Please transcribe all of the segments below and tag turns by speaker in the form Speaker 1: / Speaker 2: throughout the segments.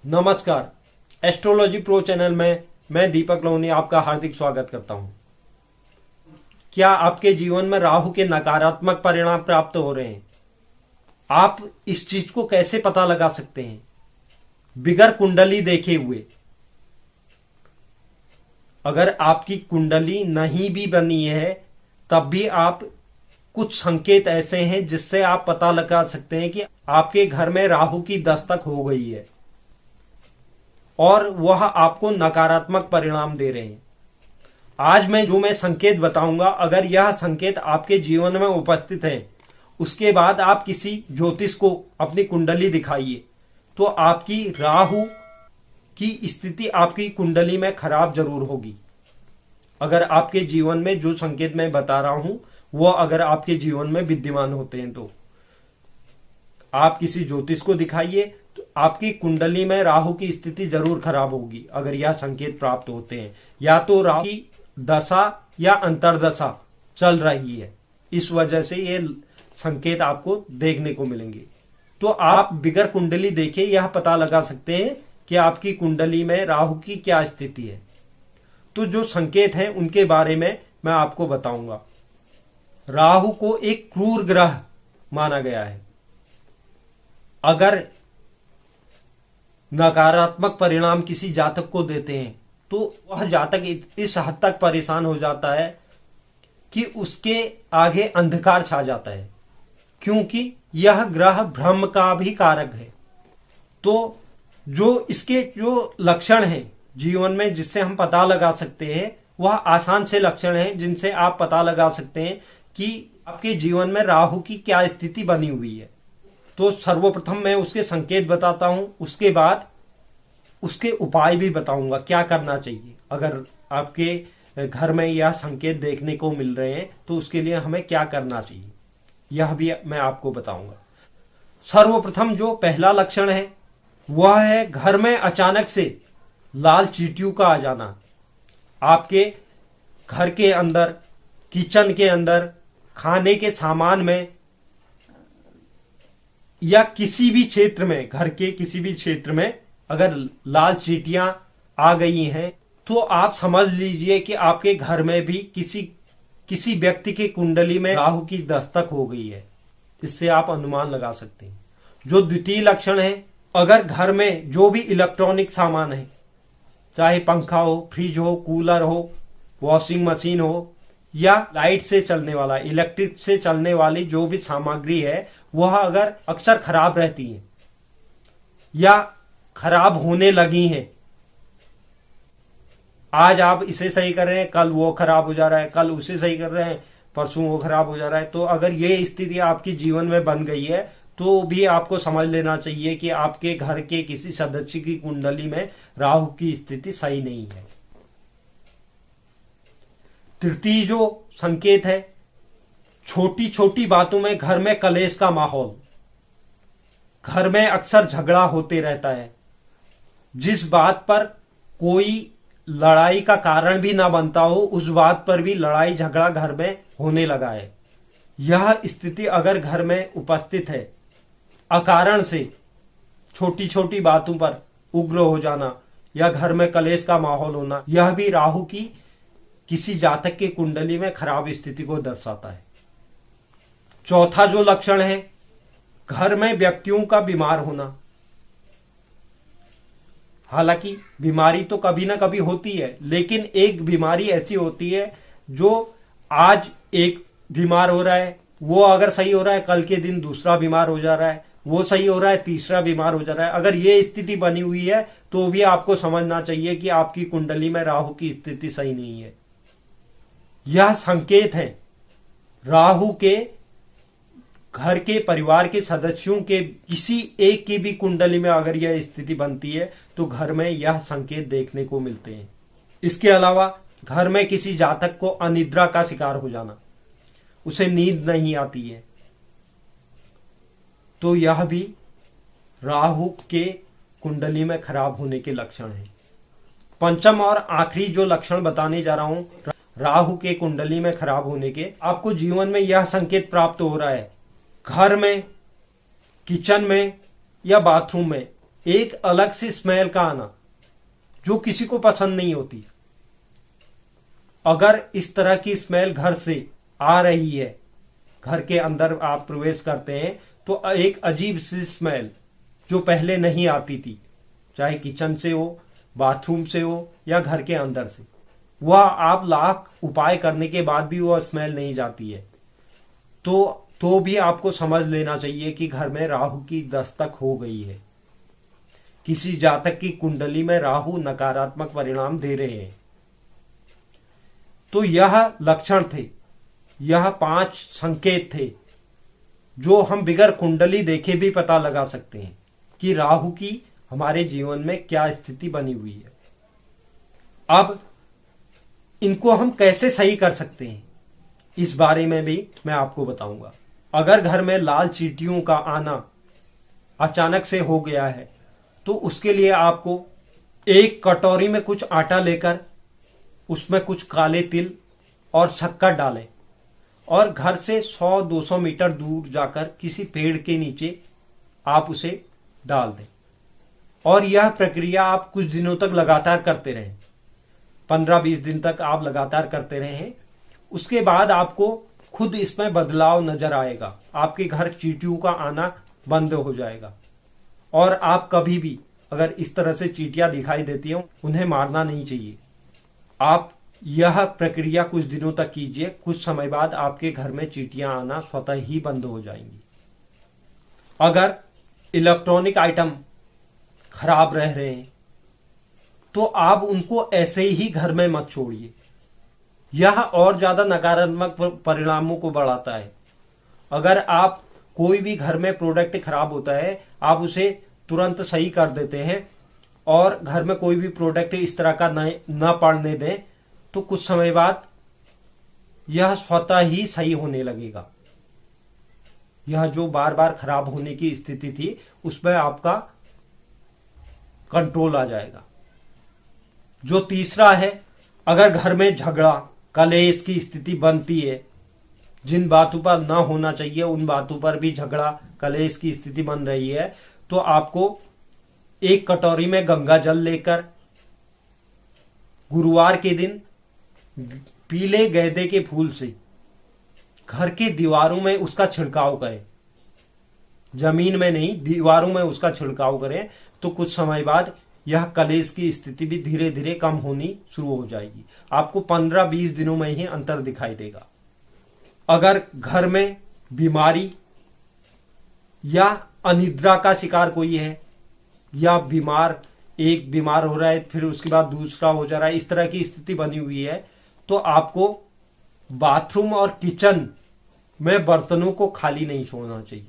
Speaker 1: नमस्कार। Astrology pro channel में मैं दीपक लोहनी आपका हार्दिक स्वागत करता हूं। क्या आपके जीवन में राहु के नकारात्मक परिणाम प्राप्त हो रहे हैं? आप इस चीज को कैसे पता लगा सकते हैं बिगर कुंडली देखे हुए? अगर आपकी कुंडली नहीं भी बनी है तब भी आप कुछ संकेत ऐसे हैं जिससे आप पता लगा सकते हैं कि आपके घर में राहु की दस्तक हो गई है और वह आपको नकारात्मक परिणाम दे रहे हैं। आज मैं संकेत बताऊंगा, अगर यह संकेत आपके जीवन में उपस्थित है, उसके बाद आप किसी ज्योतिष को अपनी कुंडली दिखाइए तो आपकी राहु की स्थिति आपकी कुंडली में खराब जरूर होगी। अगर आपके जीवन में जो संकेत मैं बता रहा हूं वो अगर आपके जीवन में विद्यमान होते हैं तो आप किसी ज्योतिष को दिखाइए, तो आपकी कुंडली में राहु की स्थिति जरूर खराब होगी अगर यह संकेत प्राप्त होते हैं। या तो राहु की दशा या अंतर्दशा चल रही है, इस वजह से ये संकेत आपको देखने को मिलेंगे। तो आप बिगर कुंडली देखे यह पता लगा सकते हैं कि आपकी कुंडली में राहु की क्या स्थिति है। तो जो संकेत हैं उनके बारे में मैं आपको बताऊंगा। राहु को एक क्रूर ग्रह माना गया है। अगर नकारात्मक परिणाम किसी जातक को देते हैं तो वह जातक इस हद तक परेशान हो जाता है कि उसके आगे अंधकार छा जाता है, क्योंकि यह ग्रह भ्रम का भी कारक है। तो इसके जो लक्षण हैं जीवन में जिससे हम पता लगा सकते हैं, वह आसान से लक्षण हैं जिनसे आप पता लगा सकते हैं कि आपके जीवन में राहु की क्या स्थिति बनी हुई है। तो सर्वप्रथम मैं उसके संकेत बताता हूं, उसके बाद उसके उपाय भी बताऊंगा क्या करना चाहिए। अगर आपके घर में यह संकेत देखने को मिल रहे हैं तो उसके लिए हमें क्या करना चाहिए यह भी मैं आपको बताऊंगा। सर्वप्रथम जो पहला लक्षण है वह है घर में अचानक से लाल चींटियों का आ जाना। आपके घर के अंदर, किचन के अंदर, खाने के सामान में या किसी भी क्षेत्र में, घर के किसी भी क्षेत्र में अगर लाल चींटियां आ गई हैं तो आप समझ लीजिए कि आपके घर में भी किसी व्यक्ति की कुंडली में राहु की दस्तक हो गई है। इससे आप अनुमान लगा सकते हैं। जो द्वितीय लक्षण है, अगर घर में जो भी इलेक्ट्रॉनिक सामान है, चाहे पंखा हो, फ्रिज हो, कूलर हो, वॉशिंग मशीन हो या लाइट से चलने वाला, इलेक्ट्रिक से चलने वाली जो भी सामग्री है, वह अगर अक्सर खराब रहती है या खराब होने लगी हैं, आज आप इसे सही कर रहे हैं, कल वो खराब हो जा रहा है, कल उसे सही कर रहे हैं, परसों वो खराब हो जा रहा है, तो अगर ये स्थिति आपकी जीवन में बन गई है तो भी आपको समझ लेना चाहिए कि आपके घर के किसी सदस्य की कुंडली में राहु की स्थिति सही नहीं है। तृतीय जो संकेत है, छोटी छोटी बातों में घर में कलेश का माहौल। घर में अक्सर झगड़ा होते रहता है, जिस बात पर कोई लड़ाई का कारण भी ना बनता हो उस बात पर भी लड़ाई झगड़ा घर में होने लगा है। यह स्थिति अगर घर में उपस्थित है, अकारण से छोटी छोटी बातों पर उग्र हो जाना या घर में कलेश का माहौल होना, यह भी राहु की किसी जातक की कुंडली में खराब स्थिति को दर्शाता है। चौथा जो लक्षण है, घर में व्यक्तियों का बीमार होना। हालांकि बीमारी तो कभी ना कभी होती है, लेकिन एक बीमारी ऐसी होती है जो आज एक बीमार हो रहा है, वो अगर सही हो रहा है, कल के दिन दूसरा बीमार हो जा रहा है, वो सही हो रहा है, तीसरा बीमार हो जा रहा है। अगर ये स्थिति बनी हुई है तो भी आपको समझना चाहिए कि आपकी कुंडली में राहु की स्थिति सही नहीं है। यह संकेत है राहु के घर के परिवार के सदस्यों के किसी एक की भी कुंडली में अगर यह स्थिति बनती है तो घर में यह संकेत देखने को मिलते हैं। इसके अलावा घर में किसी जातक को अनिद्रा का शिकार हो जाना, उसे नींद नहीं आती है, तो यह भी राहु के कुंडली में खराब होने के लक्षण हैं। पंचम और आखिरी जो लक्षण बताने जा रहा हूं राहु के कुंडली में खराब होने के, आपको जीवन में यह संकेत प्राप्त हो रहा है, घर में, किचन में या बाथरूम में एक अलग से स्मेल का आना जो किसी को पसंद नहीं होती। अगर इस तरह की स्मेल घर से आ रही है, घर के अंदर आप प्रवेश करते हैं तो एक अजीब सी स्मेल जो पहले नहीं आती थी, चाहे किचन से हो, बाथरूम से हो या घर के अंदर से, वह आप लाख उपाय करने के बाद भी वह स्मेल नहीं जाती है, तो भी आपको समझ लेना चाहिए कि घर में राहु की दस्तक हो गई है। किसी जातक की कुंडली में राहु नकारात्मक परिणाम दे रहे हैं। तो यह लक्षण थे, यह 5 संकेत थे जो हम बिगर कुंडली देखे भी पता लगा सकते हैं कि राहु की हमारे जीवन में क्या स्थिति बनी हुई है। अब इनको हम कैसे सही कर सकते हैं, इस बारे में भी मैं आपको बताऊंगा। अगर घर में लाल चींटियों का आना अचानक से हो गया है तो उसके लिए आपको एक कटोरी में कुछ आटा लेकर उसमें कुछ काले तिल और शक्कर डालें और घर से 100-200 मीटर दूर जाकर किसी पेड़ के नीचे आप उसे डाल दें और यह प्रक्रिया आप कुछ दिनों तक लगातार करते रहें। 15-20 दिन तक आप लगातार करते रहें। उसके बाद आपको खुद इसमें बदलाव नजर आएगा। आपके घर चींटियों का आना बंद हो जाएगा और आप कभी भी अगर इस तरह से चींटियां दिखाई देती हैं उन्हें मारना नहीं चाहिए। आप यह प्रक्रिया कुछ दिनों तक कीजिए। कुछ समय बाद आपके घर में चींटियां आना स्वतः ही बंद हो जाएंगी। अगर इलेक्ट्रॉनिक आइटम खराब रह रहे हैं तो आप उनको ऐसे ही घर में मत छोड़िए, यह और ज्यादा नकारात्मक परिणामों को बढ़ाता है। अगर आप कोई भी घर में प्रोडक्ट खराब होता है आप उसे तुरंत सही कर देते हैं और घर में कोई भी प्रोडक्ट इस तरह का न पड़ने दें तो कुछ समय बाद यह स्वतः ही सही होने लगेगा। यह जो बार बार खराब होने की स्थिति थी उसमें आपका कंट्रोल आ जाएगा। जो तीसरा है, अगर घर में झगड़ा कलेश की स्थिति बनती है, जिन बातों पर ना होना चाहिए उन बातों पर भी झगड़ा कलेश की स्थिति बन रही है, तो आपको एक कटोरी में गंगा जल लेकर गुरुवार के दिन पीले गेंदे के फूल से घर के दीवारों में उसका छिड़काव करें। जमीन में नहीं, दीवारों में उसका छिड़काव करें तो कुछ समय बाद यह कलेश की स्थिति भी धीरे धीरे कम होनी शुरू हो जाएगी। आपको 15-20 दिनों में ही अंतर दिखाई देगा। अगर घर में बीमारी या अनिद्रा का शिकार कोई है या एक बीमार हो रहा है फिर उसके बाद दूसरा हो जा रहा है, इस तरह की स्थिति बनी हुई है, तो आपको बाथरूम और किचन में बर्तनों को खाली नहीं छोड़ना चाहिए।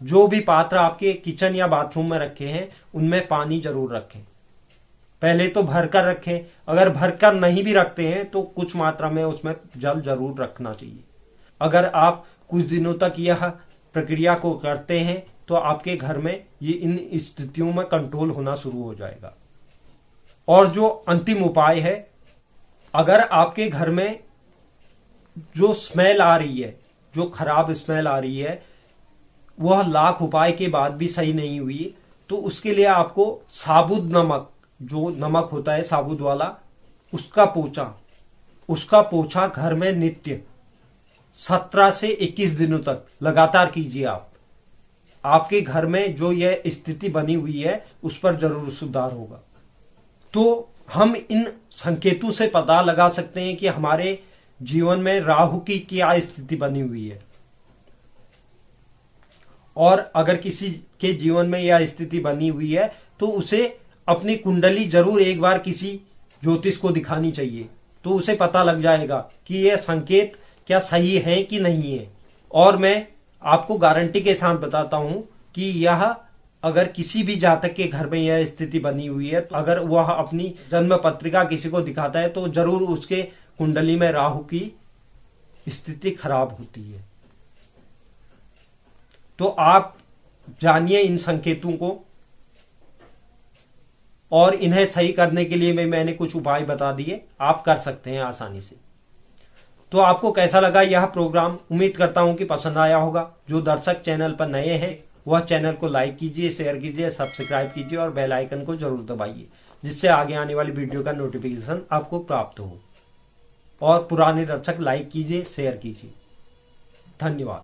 Speaker 1: जो भी पात्र आपके किचन या बाथरूम में रखे हैं उनमें पानी जरूर रखें। पहले तो भरकर रखें, अगर भरकर नहीं भी रखते हैं तो कुछ मात्रा में उसमें जल जरूर रखना चाहिए। अगर आप कुछ दिनों तक यह प्रक्रिया को करते हैं तो आपके घर में ये इन स्थितियों में कंट्रोल होना शुरू हो जाएगा। और जो अंतिम उपाय है, अगर आपके घर में जो स्मेल आ रही है, जो खराब स्मेल आ रही है, वह लाख उपाय के बाद भी सही नहीं हुई, तो उसके लिए आपको साबुत नमक, जो नमक होता है साबुत वाला, उसका पोछा घर में नित्य 17 से 21 दिनों तक लगातार कीजिए। आपके घर में जो यह स्थिति बनी हुई है उस पर जरूर सुधार होगा। तो हम इन संकेतों से पता लगा सकते हैं कि हमारे जीवन में राहु की क्या स्थिति बनी हुई है। और अगर किसी के जीवन में यह स्थिति बनी हुई है तो उसे अपनी कुंडली जरूर एक बार किसी ज्योतिष को दिखानी चाहिए, तो उसे पता लग जाएगा कि यह संकेत क्या सही है कि नहीं है। और मैं आपको गारंटी के साथ बताता हूं कि यह अगर किसी भी जातक के घर में यह स्थिति बनी हुई है, तो अगर वह अपनी जन्म पत्रिका किसी को दिखाता है तो जरूर उसके कुंडली में राहु की स्थिति खराब होती है। तो आप जानिए इन संकेतों को, और इन्हें सही करने के लिए मैंने कुछ उपाय बता दिए, आप कर सकते हैं आसानी से। तो आपको कैसा लगा यह प्रोग्राम? उम्मीद करता हूं कि पसंद आया होगा। जो दर्शक चैनल पर नए हैं वह चैनल को लाइक कीजिए, शेयर कीजिए, सब्सक्राइब कीजिए और बेल आइकन को जरूर दबाइए, जिससे आगे आने वाली वीडियो का नोटिफिकेशन आपको प्राप्त हो। और पुराने दर्शक लाइक कीजिए, शेयर कीजिए। धन्यवाद।